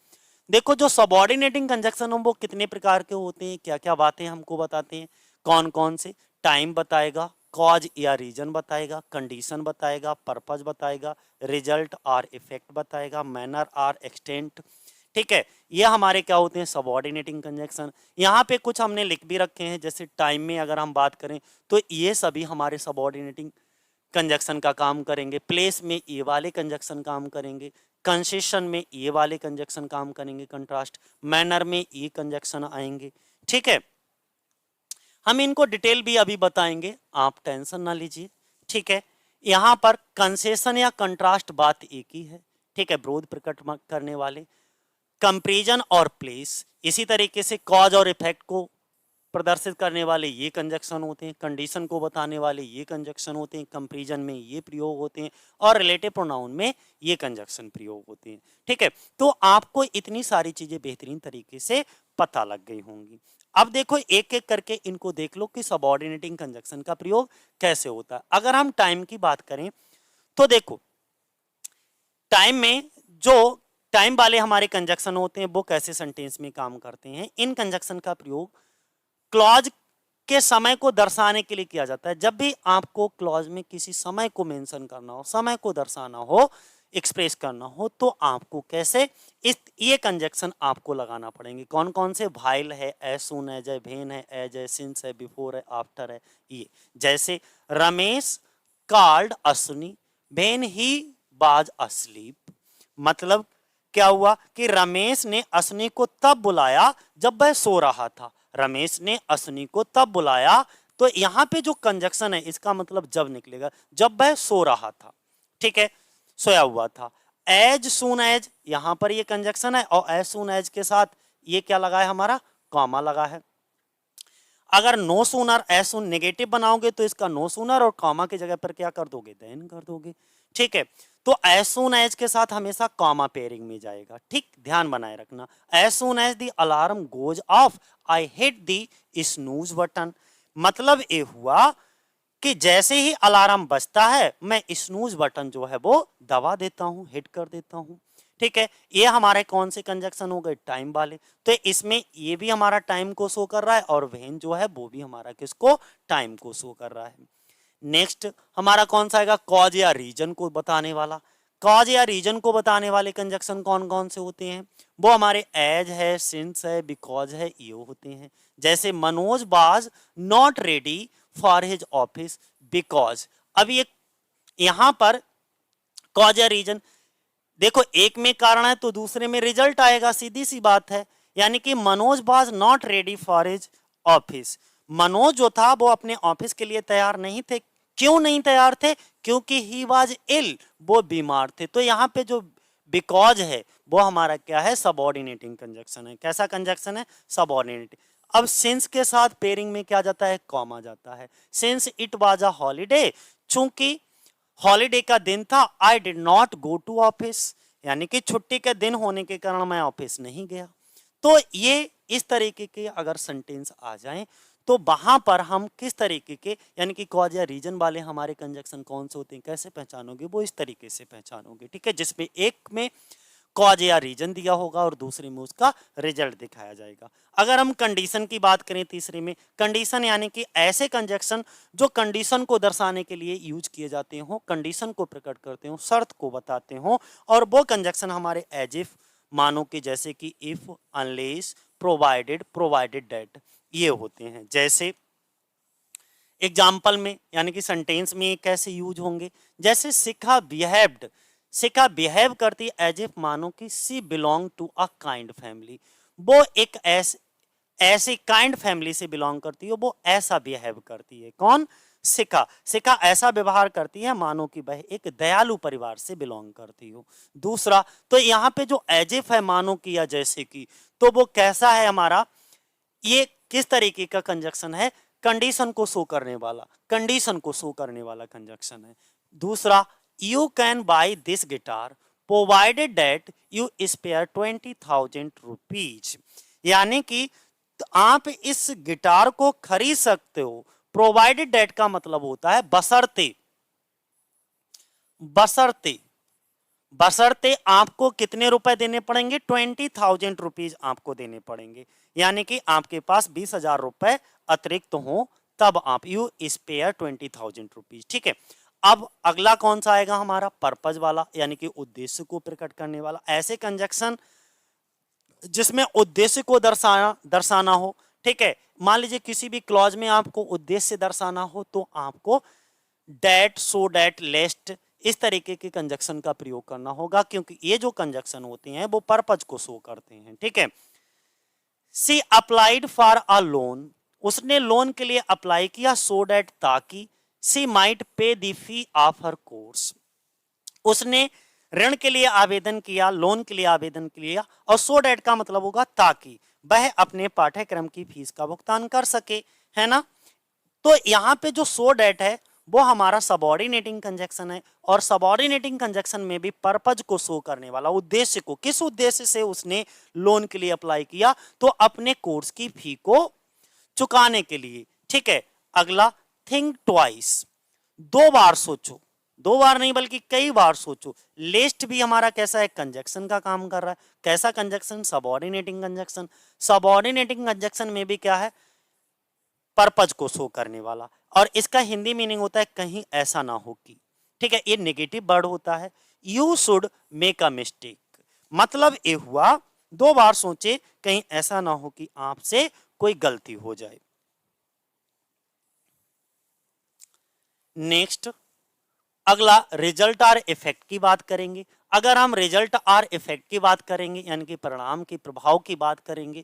देखो जो सबऑर्डिनेटिंग कंजक्शन है वो कितने प्रकार के होते हैं, क्या क्या बातें हमको बताते हैं, कौन कौन से, टाइम बताएगा, कॉज या रीजन बताएगा, कंडीशन बताएगा, पर्पज बताएगा, रिजल्ट और इफेक्ट बताएगा, मैनर और एक्सटेंट, ठीक है। ये हमारे क्या होते हैं सबऑर्डिनेटिंग कंजक्शन। यहाँ पे कुछ हमने लिख भी रखे हैं, जैसे टाइम में अगर हम बात करें तो ये सभी हमारे सबऑर्डिनेटिंग कंजक्शन का काम करेंगे। प्लेस में ये वाले कंजक्शन काम करेंगे, कंसेशन में ये वाले कंजक्शन काम करेंगे, कंट्रास्ट, मैनर में ये कंजक्शन आएंगे, ठीक है। हम इनको डिटेल भी अभी बताएंगे, आप टेंशन ना लीजिए, ठीक है। यहां पर कंसेशन या कंट्रास्ट बात एक ही है, ठीक है, विरोध प्रकट करने वाले। कंपैरिजन और प्लेस, इसी तरीके से कॉज और इफेक्ट को प्रदर्शित करने वाले ये कंजक्शन होते हैं, कंडीशन को बताने वाले ये कंजक्शन होते हैं, कंपैरिजन में ये प्रयोग होते हैं और रिलेटिव प्रोनाउन में ये कंजक्शन प्रयोग होते हैं, ठीक है। तो आपको इतनी सारी चीजें बेहतरीन तरीके से पता लग गई होंगी। अब देखो एक एक करके इनको देख लो कि सबऑर्डिनेटिंग कंजक्शन का प्रयोग कैसे होता है। अगर हम टाइम की बात करें तो देखो टाइम में जो टाइम वाले हमारे कंजक्शन होते हैं वो कैसे सेंटेंस में काम करते हैं। इन कंजक्शन का प्रयोग क्लॉज के समय को दर्शाने के लिए किया जाता है। जब भी आपको क्लॉज में किसी समय को मेंशन करना हो, समय को दर्शाना हो, एक्सप्रेस करना हो, तो आपको कैसे ये कंजक्शन आपको लगाना पड़ेंगे। कौन कौन से, व्हाइल है, एज सून एज है, व्हेन है, एज है, सिंस है, बिफोर है, आफ्टर है। ये जैसे Ramesh called Ashwini when he was asleep, मतलब क्या हुआ कि रमेश ने अश्विनी को तब बुलाया जब वह सो रहा था। रमेश ने अश्विनी को तब बुलाया, तो यहां पे जो कंजक्शन है इसका मतलब जब निकलेगा, जब वह सो रहा था, ठीक है, सोया हुआ था। एज सून एज, यहां पर ये कंजक्शन है और एज सून एज के साथ ये क्या लगा है हमारा, कॉमा लगा है। अगर no sooner as soon negative बनाओगे तो इसका नो सूनर और कॉमा की जगह पर क्या कर दोगे, देन कर दोगे, ठीक है। तो एज सून एज के साथ हमेशा कॉमा पेयरिंग में जाएगा, ठीक, ध्यान बनाए रखना। As soon as the alarm goes off I hit the snooze button, मतलब ये हुआ कि जैसे ही अलार्म बजता है मैं स्नूज बटन जो है वो दबा देता हूं, हिट कर देता हूं, ठीक है। ये हमारे कौन से कंजक्शन हो गए, टाइम वाले। तो इसमें ये भी हमारा टाइम को शो कर रहा है और व्हेन जो है वो भी हमारा किसको, टाइम को शो कर रहा है। नेक्स्ट हमारा कौन सा आएगा, कॉज या रीजन को बताने वाला। कॉज या रीजन को बताने वाले कंजक्शन कौन कौन से होते हैं, वो हमारे एज है, सिंस है, बिकॉज है, ये होते हैं। जैसे Manoj was not ready for his office because, अब ये यहां पर कॉज या रीजन, देखो एक में कारण है तो दूसरे में रिजल्ट आएगा, सीधी सी बात है। यानी कि Manoj was not ready for his office, Manoj जो था वो अपने ऑफिस के लिए तैयार नहीं थे। क्यों नहीं तैयार थे, क्योंकि ही वाज इल, वो बीमार थे। तो यहाँ पे जो बिकॉज है वो हमारा क्या है, सबऑर्डिनेटिंग कंजक्शन है। कैसा कंजक्शन है, सबऑर्डिनेटिंग। अब सिंस के साथ पेयरिंग में क्या जाता है, कॉमा जाता है। Since it was a holiday, चूंकि हॉलीडे का दिन था, I did not go to office, यानी कि छुट्टी के दिन होने के कारण मैं ऑफिस नहीं गया। तो ये इस तरीके के अगर सेंटेंस आ जाएं तो वहां पर हम किस तरीके के यानी कि कॉज या रीजन वाले हमारे कंजक्शन कौन से होते हैं कैसे पहचानोगे, वो इस तरीके से पहचानोगे, ठीक है, जिसमें एक में कॉज या रीजन दिया होगा और दूसरे में उसका रिजल्ट दिखाया जाएगा। अगर हम कंडीशन की बात करें तीसरे में, कंडीशन यानी कि ऐसे कंजक्शन जो कंडीशन को दर्शाने के लिए यूज किए जाते हो, कंडीशन को प्रकट करते हो, शर्त को बताते हो, और वो कंजक्शन हमारे एज इफ, मानो कि, जैसे कि if, unless, provided, provided that, ये होते हैं। जैसे एग्जाम्पल में यानी कि सेंटेंस में कैसे यूज होंगे, जैसे शिखा बिहेव्ड, शिखा बिहेव करती एज इफ, मानो कि she belong to a kind family, वो एक ऐसी काइंड फैमिली से बिलोंग करती है, वो ऐसा बिहेव करती है। कौन? शिखा। शिखा ऐसा व्यवहार करती है मानो कि वह एक दयालु परिवार से बिलोंग करती हो। दूसरा, तो यहाँ पे जो एज इफ है, मानो कि या जैसे कि, तो वो कैसा है हमारा, ये किस तरीके का कंजक्शन है, कंडीशन को शो करने वाला, कंडीशन को शो करने वाला कंजक्शन है। दूसरा, you can buy this guitar provided that you spare 20,000 rupees, यानी कि आप इस गिटार को खरीद सकते हो। प्रोवाइडेड दैट का मतलब होता है बशर्ते, बशर्ते, बशर्ते आपको कितने रुपए देने पड़ेंगे, 20,000 रुपीज आपको देने पड़ेंगे, यानी कि आपके पास 20,000 रुपए अतिरिक्त हो तब आप यू स्पेयर 20,000 रुपीज, ठीक है। अब अगला कौन सा आएगा हमारा, पर्पज वाला, यानी कि उद्देश्य को प्रकट करने वाला। ऐसे कंजक्शन जिसमें उद्देश्य को दर्शाना हो, ठीक है, मान लीजिए किसी भी क्लॉज में आपको उद्देश्य दर्शाना हो तो आपको डेट, सो डेट, लेस्ट, इस तरीके के कंजक्शन का प्रयोग करना होगा, क्योंकि ये जो कंजक्शन होते हैं वो पर्पज को शो करते हैं, ठीक है। She applied for a loan, उसने लोन के लिए अप्लाई किया, सो डेट, ताकि, she might pay the fee of her course, उसने ऋण के लिए आवेदन किया, लोन के लिए आवेदन किया, और सो डेट का मतलब होगा ताकि वह अपने पाठ्यक्रम की फीस का भुगतान कर सके, है ना। तो यहां पे जो सो डेट है वो हमारा सबऑर्डिनेटिंग कंजक्शन है, और सबऑर्डिनेटिंग कंजक्शन में भी पर्पज को शो करने वाला, उद्देश्य को, किस उद्देश्य से उसने लोन के लिए अप्लाई किया, तो अपने कोर्स की फी को चुकाने के लिए, ठीक है। अगला, थिंक ट्वाइस, दो बार सोचो, दो बार नहीं बल्कि कई बार सोचो। लिस्ट भी हमारा कैसा है, कंजक्शन का काम कर रहा है। कैसा conjunction, subordinating conjunction. Subordinating conjunction में भी क्या है, पर्पज को शो करने वाला, और इसका हिंदी मीनिंग होता है कहीं ऐसा ना हो कि, ठीक है, ये नेगेटिव वर्ड होता है। You should make a mistake, मतलब ये हुआ, दो बार सोचे कहीं ऐसा ना हो कि आपसे कोई गलती हो जाए। नेक्स्ट, अगला रिजल्ट आर इफेक्ट की बात करेंगे। अगर हम रिजल्ट आर इफेक्ट की बात करेंगे यानी कि परिणाम के प्रभाव की बात करेंगे,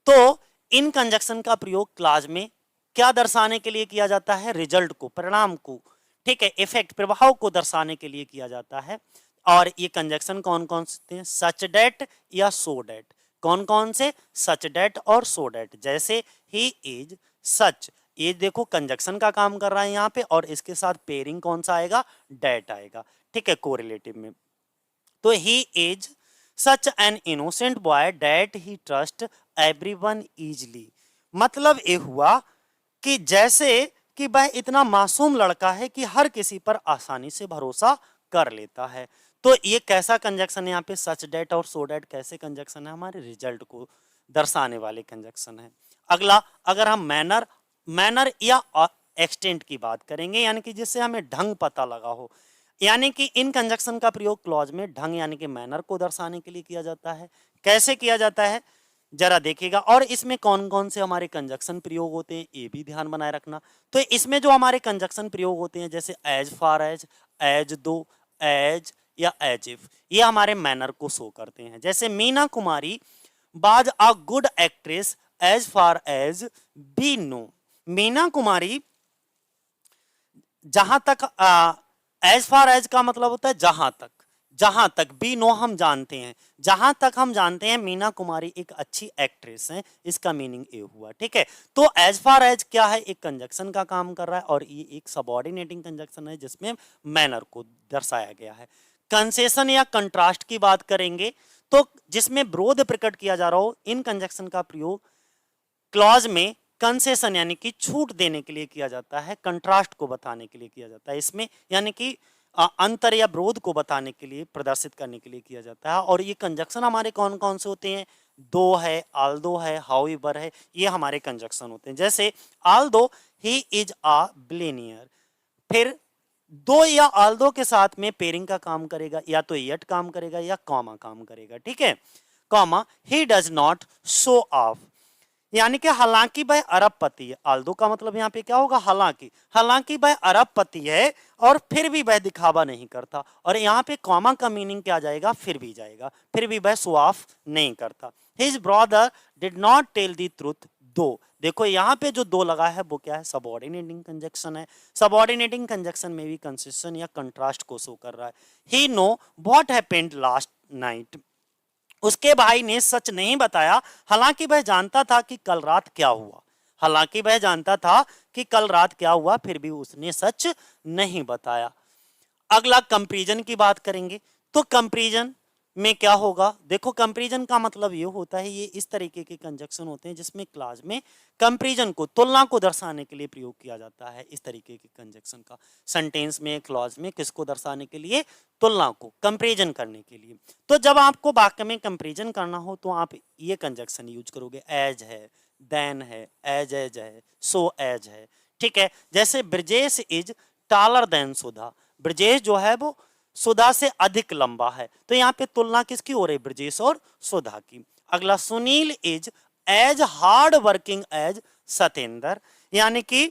तो इन कंजक्शन का प्रयोग क्लास में क्या दर्शाने के लिए किया जाता है, रिजल्ट को, परिणाम को, ठीक है, इफेक्ट, प्रभाव को दर्शाने के लिए किया जाता है। और ये कंजक्शन कौन कौन से हैं, सच डेट या सो डेट। कौन कौन से, सच डेट और सो डेट। जैसे ही इज सच, ये देखो कंजक्शन का काम कर रहा है यहाँ पे, और इसके साथ पेयरिंग कौन सा आएगा, डेट आएगा, ठीक है, कोरिलेटिव में। तो he is such an innocent boy that he trust everyone easily, मतलब ये हुआ कि जैसे कि वह इतना मासूम लड़का है कि हर किसी पर आसानी से भरोसा कर लेता है। तो ये कैसा कंजक्शन है यहाँ पे, सच डेट और सो डेट कैसे कंजक्शन है, हमारे रिजल्ट को दर्शाने वाले कंजक्शन है। अगला, अगर हम मैनर, मैनर या एक्सटेंट की बात करेंगे, यानी कि जिससे हमें ढंग पता लगा हो, यानी कि इन कंजक्शन का प्रयोग क्लॉज में ढंग यानी कि मैनर को दर्शाने के लिए किया जाता है। कैसे किया जाता है जरा देखिएगा, और इसमें कौन कौन से हमारे कंजक्शन प्रयोग होते हैं ये भी ध्यान बनाए रखना। तो इसमें जो हमारे कंजक्शन प्रयोग होते हैं जैसे एज फार एज दो, एज या एज इफ, ये हमारे मैनर को शो करते हैं। जैसे Meena Kumari was a good actress as far as we know, Meena Kumari जहां तक, एज फार एज का मतलब होता है जहां तक, जहां तक, बी नो हम जानते हैं, जहां तक हम जानते हैं मीना कुमारी एक अच्छी एक्ट्रेस है, इसका मीनिंग ये हुआ, ठीक है। तो एज फार एज क्या है, एक कंजक्शन का काम कर रहा है, और ये एक सबऑर्डिनेटिंग कंजक्शन है जिसमें मैनर को दर्शाया गया है। कंसेशन या कंट्रास्ट की बात करेंगे तो जिसमें विरोध प्रकट किया जा रहा हो, इन कंजक्शन का प्रयोग क्लॉज में कंसेशन यानी कि छूट देने के लिए किया जाता है, कंट्रास्ट को बताने के लिए किया जाता है इसमें, यानी कि अंतर या विरोध को बताने के लिए, प्रदर्शित करने के लिए किया जाता है। और ये कंजक्शन हमारे कौन कौन से होते हैं? दो है, आल्दो है, हाउएवर है, ये हमारे कंजक्शन होते हैं। जैसे Aldous he is a billionaire, फिर दो या आल्दो के साथ में पेयरिंग का काम करेगा, या तो यट काम करेगा या कॉमा काम करेगा, ठीक है। Comma he does not show off, यानी कि हालांकि वह अरबपति है। आल्दो का मतलब यहाँ पे क्या होगा? हालांकि, हालांकि वह अरबपति है और फिर भी वह दिखावा नहीं करता। और यहाँ पे कॉमा का मीनिंग क्या जाएगा? फिर भी जाएगा, फिर भी वह शो ऑफ नहीं करता। His brother did not tell the truth though, देखो यहाँ पे जो दो लगा है वो क्या है? सबऑर्डिनेटिंग कंजक्शन है। सबऑर्डिनेटिंग कंजक्शन में भी कंसिस्टेंट या कंट्रास्ट को शो कर रहा है। He know what happened last night, उसके भाई ने सच नहीं बताया, हालांकि वह जानता था कि कल रात क्या हुआ। हालांकि वह जानता था कि कल रात क्या हुआ, फिर भी उसने सच नहीं बताया। अगला कंपैरिजन की बात करेंगे तो कंपैरिजन में क्या होगा? देखो कंपैरिजन का मतलब ये होता है, ये इस तरीके के कंजक्शन होते हैं जिसमें क्लॉज में कंपैरिजन को, तुलना को दर्शाने के लिए प्रयोग किया जाता है। इस तरीके के कंजक्शन का सेंटेंस में, क्लॉज में किसको दर्शाने के लिए? तुलना को, कंपैरिजन करने के लिए। तो जब आपको वाक्य में कंपैरिजन करना हो तो आप ये कंजक्शन यूज करोगे, एज है, देन है, एज है, सो एज है, ठीक है। जैसे ब्रजेश इज टालर देन सुधा, ब्रजेश जो है वो सुधा से अधिक लंबा है, तो यहाँ पे तुलना किसकी हो रही है? ब्रजेश और सुधा की। अगला, Sunil is as hard working as Satendra, यानी कि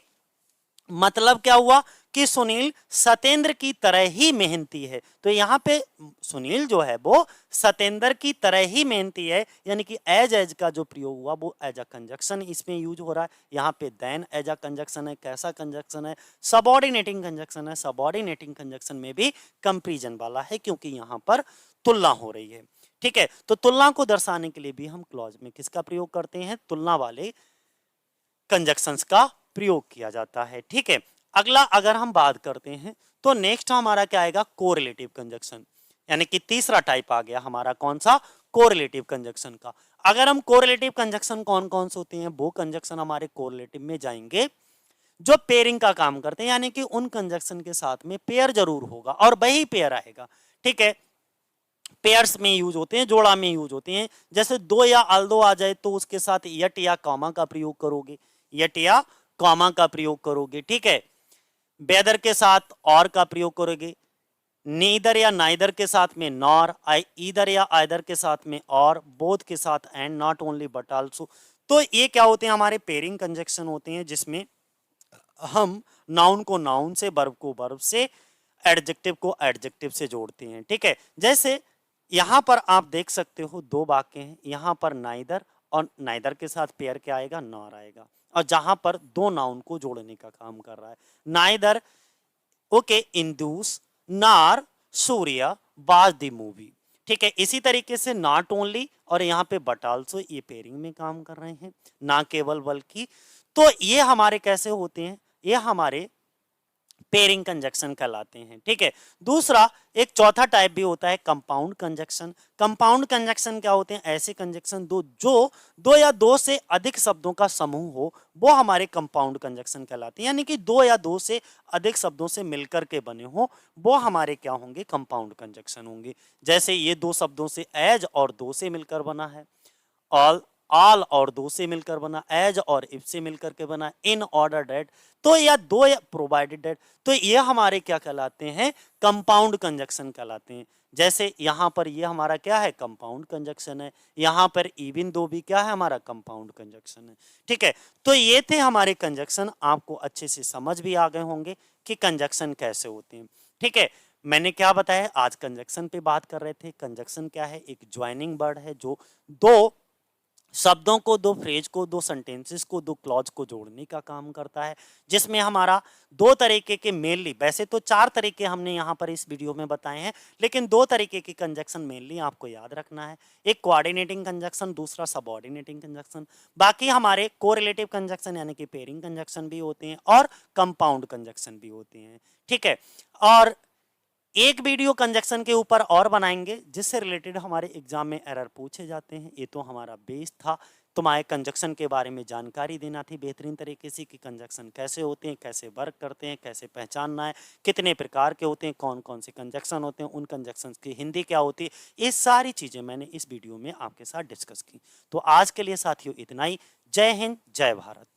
मतलब क्या हुआ कि सुनील सतेंद्र की तरह ही मेहनती है। तो यहाँ पे सुनील जो है वो सतेंद्र की तरह ही मेहनती है, यानी कि एज का जो प्रयोग हुआ वो एज अ कंजक्शन इसमें यूज हो रहा है। यहाँ पे देन एज अ कंजक्शन है। कैसा कंजक्शन है? सबऑर्डिनेटिंग कंजक्शन है। सबऑर्डिनेटिंग कंजक्शन में भी कंपैरिजन वाला है, क्योंकि यहाँ पर तुलना हो रही है, ठीक है। तो तुलना को दर्शाने के लिए भी हम क्लॉज में किसका प्रयोग करते हैं? तुलना वाले कंजक्शंस का प्रयोग किया जाता है, ठीक है। अगला अगर हम बात करते हैं तो नेक्स्ट हमारा क्या आएगा? कोरिलेटिव कंजक्शन, यानी कि तीसरा टाइप आ गया हमारा, कौन सा? कोरिलेटिव कंजक्शन का। अगर हम कोरिलेटिव कंजक्शन कौन कौन से होते हैं, वो कंजक्शन हमारे कोरिलेटिव में जाएंगे जो पेयरिंग का काम करते हैं, यानी कि उन कंजक्शन के साथ में पेयर जरूर होगा और वही पेयर आएगा, ठीक है। पेयर्स में यूज होते हैं, जोड़ा में यूज होते हैं। जैसे दो या आल्दो आ जाए तो उसके साथ यट या कॉमा का प्रयोग करोगे, यट या कॉमा का प्रयोग करोगे, ठीक है। वेदर के साथ और का प्रयोग करोगे। नीदर या नाइदर के साथ में नॉर, ईदर या आइदर के साथ में और, बोथ के साथ and, not only but also. तो ये क्या होते हैं? हमारे पेयरिंग कंजक्शन होते हैं जिसमें हम नाउन को नाउन से, वर्ब को वर्ब से, एडजेक्टिव को एडजेक्टिव से जोड़ते हैं, ठीक है। जैसे यहां पर आप देख सकते हो दो वाक्य हैं, यहां पर नाइदर, और नाइदर के साथ पेयर क्या आएगा? नॉर आएगा। और जहां पर दो नाउन को जोड़ने का काम कर रहा है, नाइदर ओके इंदूस नार सूर्य वाज द मूवी, ठीक है। इसी तरीके से नॉट ओनली और यहाँ पे बट आल्सो, ये पेयरिंग में काम कर रहे हैं, ना केवल बल्कि। तो ये हमारे कैसे होते हैं? ये हमारे पेयरिंग कंजक्शन कहलाते हैं, ठीक है। दूसरा एक चौथा टाइप भी होता है कंपाउंड कंजक्शन। कंपाउंड कंजक्शन क्या होते हैं? ऐसे कंजक्शन जो दो या दो से अधिक शब्दों का समूह हो, वो हमारे कंपाउंड कंजक्शन कहलाते हैं, यानी कि दो या दो से अधिक शब्दों से मिलकर के बने हो, वो हमारे क्या होंगे? कंपाउंड कंजक्शन होंगे। जैसे ये दो शब्दों से एज और दो से मिलकर बना है, ऑल, ऑल और दो से मिलकर बना, एज और इफ से मिलकर के बना, इन ऑर्डर डेट, तो या दो या प्रोवाइडेड डेट, तो ये हमारे क्या कहलाते हैं? कंपाउंड कंजक्शन कहलाते हैं। जैसे यहां पर ये हमारा क्या है? कंपाउंड कंजक्शन है। यहां पर इवन दो भी क्या है? हमारा कंपाउंड कंजक्शन है, ठीक है। तो ये थे हमारे कंजक्शन, आपको अच्छे से समझ भी आ गए होंगे कि कंजक्शन कैसे होते हैं, ठीक है। मैंने क्या बताया? आज कंजक्शन पे बात कर रहे थे। कंजक्शन क्या है? एक ज्वाइनिंग वर्ड है जो दो शब्दों को, दो फ्रेज को, दो सेंटेंसेस को, दो क्लॉज को जोड़ने का काम करता है, जिसमें हमारा दो तरीके के मेनली, वैसे तो चार तरीके हमने यहाँ पर इस वीडियो में बताए हैं, लेकिन दो तरीके के कंजक्शन मेनली आपको याद रखना है। एक कोऑर्डिनेटिंग कंजक्शन, दूसरा सबऑर्डिनेटिंग कंजक्शन। बाकी हमारे कोरिलेटिव कंजक्शन यानी कि पेयरिंग कंजक्शन भी होते हैं और कंपाउंड कंजक्शन भी होते हैं, ठीक है। और एक वीडियो कंजक्शन के ऊपर और बनाएंगे जिससे रिलेटेड हमारे एग्जाम में एरर पूछे जाते हैं। ये तो हमारा बेस था, तुम्हारे कंजक्शन के बारे में जानकारी देना थी बेहतरीन तरीके से कि कंजक्शन कैसे होते हैं, कैसे वर्क करते हैं, कैसे पहचानना है, कितने प्रकार के होते हैं, कौन कौन से कंजक्शन होते हैं, उन कंजक्शन की हिंदी क्या होती है। ये सारी चीज़ें मैंने इस वीडियो में आपके साथ डिस्कस की। तो आज के लिए साथियों इतना ही। जय हिंद, जय भारत।